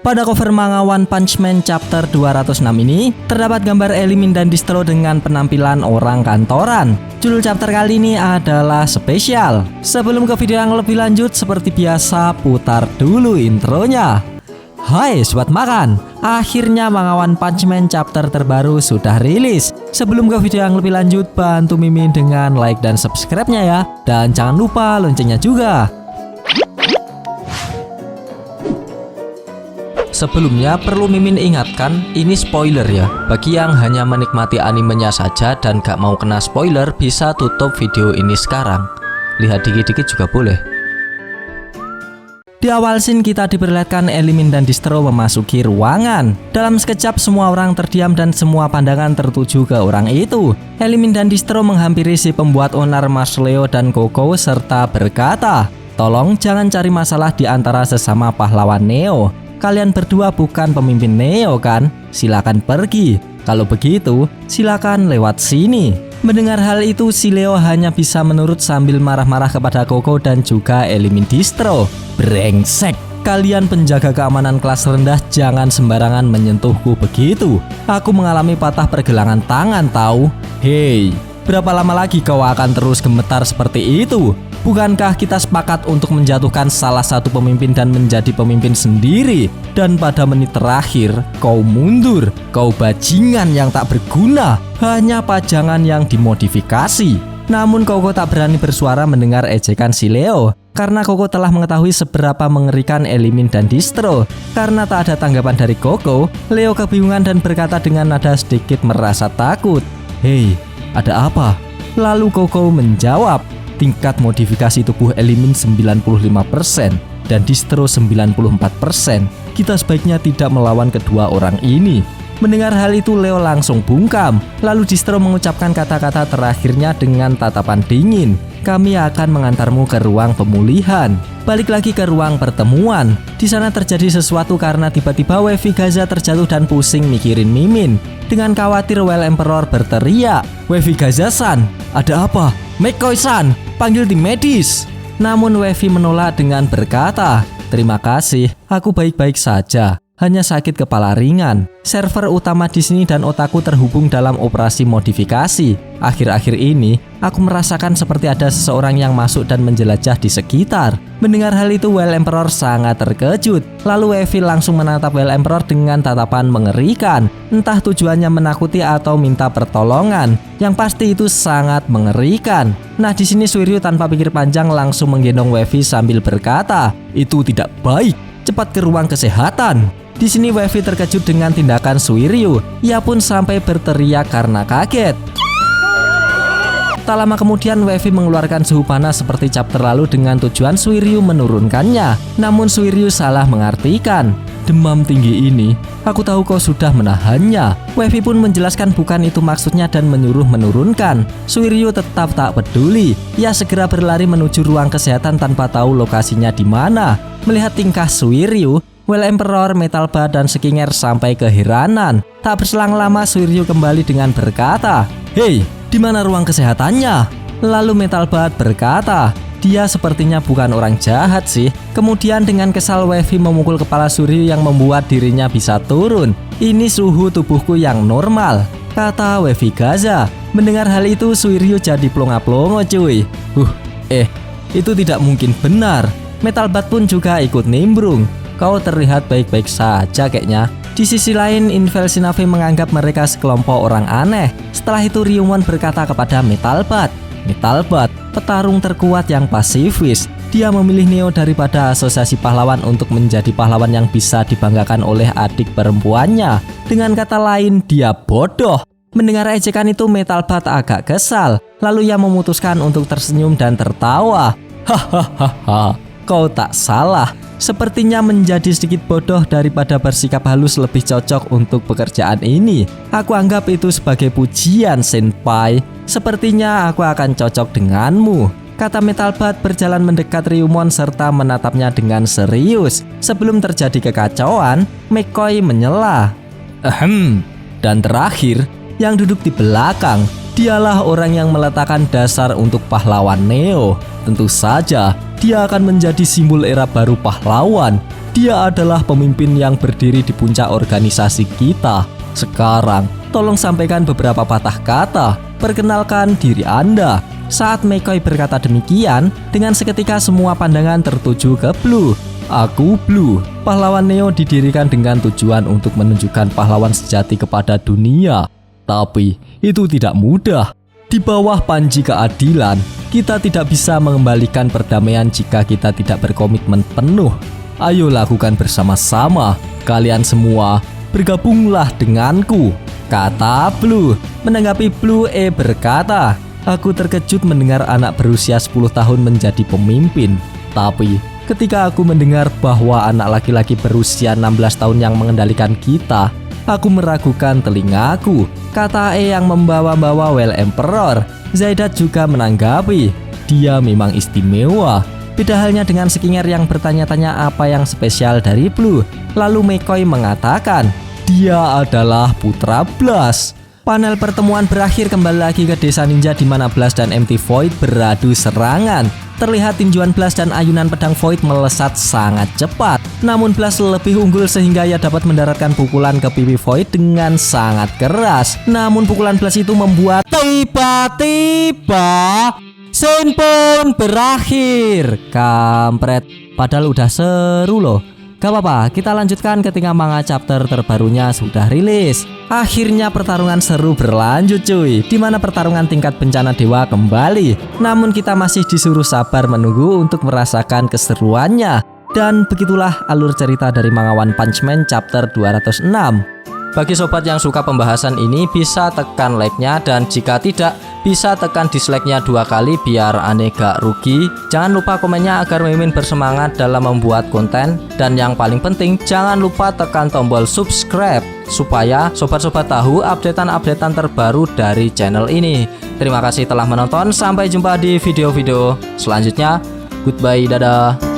Pada cover manga One Punch Man chapter 206 ini, terdapat gambar Elimin dan Distro dengan penampilan orang kantoran. Judul chapter kali ini adalah spesial. Sebelum ke video yang lebih lanjut, seperti biasa putar dulu intronya. Hai Sobat Makan, akhirnya manga One Punch Man chapter terbaru sudah rilis. Sebelum ke video yang lebih lanjut, bantu Mimin dengan like dan subscribe-nya ya. Dan jangan lupa loncengnya juga. Sebelumnya perlu Mimin ingatkan, ini spoiler ya. Bagi yang hanya menikmati animenya saja dan gak mau kena spoiler, bisa tutup video ini sekarang. Lihat dikit-dikit juga boleh. Di awal scene kita diperlihatkan Elimin dan Distro memasuki ruangan. Dalam sekejap semua orang terdiam dan semua pandangan tertuju ke orang itu. Elimin dan Distro menghampiri si pembuat onar Mas Leo dan Koko serta berkata, "Tolong jangan cari masalah di antara sesama pahlawan Neo. Kalian berdua bukan pemimpin Neo kan? Silakan pergi. Kalau begitu, silakan lewat sini." Mendengar hal itu, si Leo hanya bisa menurut sambil marah-marah kepada Koko dan juga Elimin Distro. "Brengsek, kalian penjaga keamanan kelas rendah jangan sembarangan menyentuhku begitu. Aku mengalami patah pergelangan tangan tahu. Hei, berapa lama lagi kau akan terus gemetar seperti itu? Bukankah kita sepakat untuk menjatuhkan salah satu pemimpin dan menjadi pemimpin sendiri? Dan pada menit terakhir, kau mundur. Kau bajingan yang tak berguna, hanya pajangan yang dimodifikasi." Namun Koko tak berani bersuara mendengar ejekan si Leo, karena Koko telah mengetahui seberapa mengerikan Elimin dan Distro. Karena tak ada tanggapan dari Koko, Leo kebingungan dan berkata dengan nada sedikit merasa takut, "Hei, ada apa?" Lalu Koko menjawab, "Tingkat modifikasi tubuh Elimin 95% dan Distro 94%. Kita sebaiknya tidak melawan kedua orang ini." Mendengar hal itu, Leo langsung bungkam. Lalu Distro mengucapkan kata-kata terakhirnya dengan tatapan dingin, "Kami akan mengantarmu ke ruang pemulihan." Balik lagi ke ruang pertemuan. Di sana terjadi sesuatu karena tiba-tiba Wavy Gaza terjatuh dan pusing mikirin Mimin. Dengan khawatir, Well Emperor berteriak, "Wavy Gaza-san, ada apa? McCoy-san, panggil tim medis." Namun Wavy menolak dengan berkata, "Terima kasih, aku baik-baik saja. Hanya sakit kepala ringan. Server utama di sini dan otakku terhubung dalam operasi modifikasi. Akhir-akhir ini, aku merasakan seperti ada seseorang yang masuk dan menjelajah di sekitar." Mendengar hal itu, Well Emperor sangat terkejut. Lalu Wavy langsung menatap Well Emperor dengan tatapan mengerikan. Entah tujuannya menakuti atau minta pertolongan. Yang pasti itu sangat mengerikan. Nah, di sini Suiryu tanpa pikir panjang langsung menggendong Wavy sambil berkata, "Itu tidak baik. Cepat ke ruang kesehatan." Di sini Wavy terkejut dengan tindakan Suiryu. Ia pun sampai berteriak karena kaget. Tak lama kemudian Wavy mengeluarkan suhu panas seperti chapter lalu dengan tujuan Suiryu menurunkannya. Namun Suiryu salah mengartikan. "Demam tinggi ini, aku tahu kau sudah menahannya." Wavy pun menjelaskan bukan itu maksudnya dan menyuruh menurunkan. Suiryu tetap tak peduli. Ia segera berlari menuju ruang kesehatan tanpa tahu lokasinya di mana. Melihat tingkah Suiryu, Well Emperor, Metal Bat, dan Skinger sampai keheranan. Tak berselang lama Suiryu kembali dengan berkata, "Hei, di mana ruang kesehatannya?" Lalu Metal Bat berkata, "Dia sepertinya bukan orang jahat sih." Kemudian dengan kesal Wavy memukul kepala Suiryu yang membuat dirinya bisa turun. "Ini suhu tubuhku yang normal," kata Wavy Gaza. Mendengar hal itu Suiryu jadi plonga-plongo cuy. Itu tidak mungkin benar." Metal Bat pun juga ikut nimbrung. "Kau terlihat baik-baik saja kayaknya." Di sisi lain, Infel Sinave menganggap mereka sekelompok orang aneh. Setelah itu Ryumon berkata kepada Metal Bat, "Metal Bat, petarung terkuat yang pasifis. Dia memilih Neo daripada asosiasi pahlawan untuk menjadi pahlawan yang bisa dibanggakan oleh adik perempuannya. Dengan kata lain, dia bodoh." Mendengar ejekan itu, Metal Bat agak kesal. Lalu ia memutuskan untuk tersenyum dan tertawa. "Hahaha, kau tak salah. Sepertinya menjadi sedikit bodoh daripada bersikap halus lebih cocok untuk pekerjaan ini. Aku anggap itu sebagai pujian, Senpai. Sepertinya aku akan cocok denganmu," kata Metal Bat berjalan mendekat Ryumon serta menatapnya dengan serius. Sebelum terjadi kekacauan, McCoy menyela, Dan terakhir, yang duduk di belakang, dialah orang yang meletakkan dasar untuk pahlawan Neo. Tentu saja, dia akan menjadi simbol era baru pahlawan. Dia adalah pemimpin yang berdiri di puncak organisasi kita. Sekarang, tolong sampaikan beberapa patah kata. Perkenalkan diri Anda. Saat McCoy berkata demikian, dengan seketika semua pandangan tertuju ke Blue. Aku Blue. Pahlawan Neo didirikan dengan tujuan untuk menunjukkan pahlawan sejati kepada dunia. Tapi, itu tidak mudah. Di bawah panji keadilan, kita tidak bisa mengembalikan perdamaian jika kita tidak berkomitmen penuh. Ayo lakukan bersama-sama. Kalian semua, bergabunglah denganku, kata Blue. Menanggapi Blue, berkata, aku terkejut mendengar anak berusia 10 tahun menjadi pemimpin. Tapi, ketika aku mendengar bahwa anak laki-laki berusia 16 tahun yang mengendalikan kita, aku meragukan telingaku, kata yang membawa-bawa Well Emperor. Zaidat juga menanggapi, dia memang istimewa. Beda halnya dengan Skinger yang bertanya-tanya apa yang spesial dari Blue. Lalu McCoy mengatakan, dia adalah putra Blast. Panel pertemuan berakhir kembali lagi ke desa ninja di mana Blast dan MT Void beradu serangan. Terlihat tinjuan Blast dan ayunan pedang Void melesat sangat cepat. Namun Blast lebih unggul sehingga ia dapat mendaratkan pukulan ke pipi Void dengan sangat keras. Namun pukulan Blast itu membuat tiba-tiba scene pun berakhir. Kampret, padahal udah seru loh. Gak apa-apa, kita lanjutkan ketika manga chapter terbarunya sudah rilis. Akhirnya pertarungan seru berlanjut cuy, dimana pertarungan tingkat bencana dewa kembali. Namun kita masih disuruh sabar menunggu untuk merasakan keseruannya. Dan begitulah alur cerita dari manga One Punch Man chapter 206. Bagi sobat yang suka pembahasan ini bisa tekan like-nya, dan jika tidak bisa tekan dislike-nya 2 kali biar aneh gak rugi. Jangan lupa komennya agar Mimin bersemangat dalam membuat konten. Dan yang paling penting jangan lupa tekan tombol subscribe supaya sobat-sobat tahu updatean-updatean terbaru dari channel ini. Terima kasih telah menonton, sampai jumpa di video-video selanjutnya. Goodbye, dadah.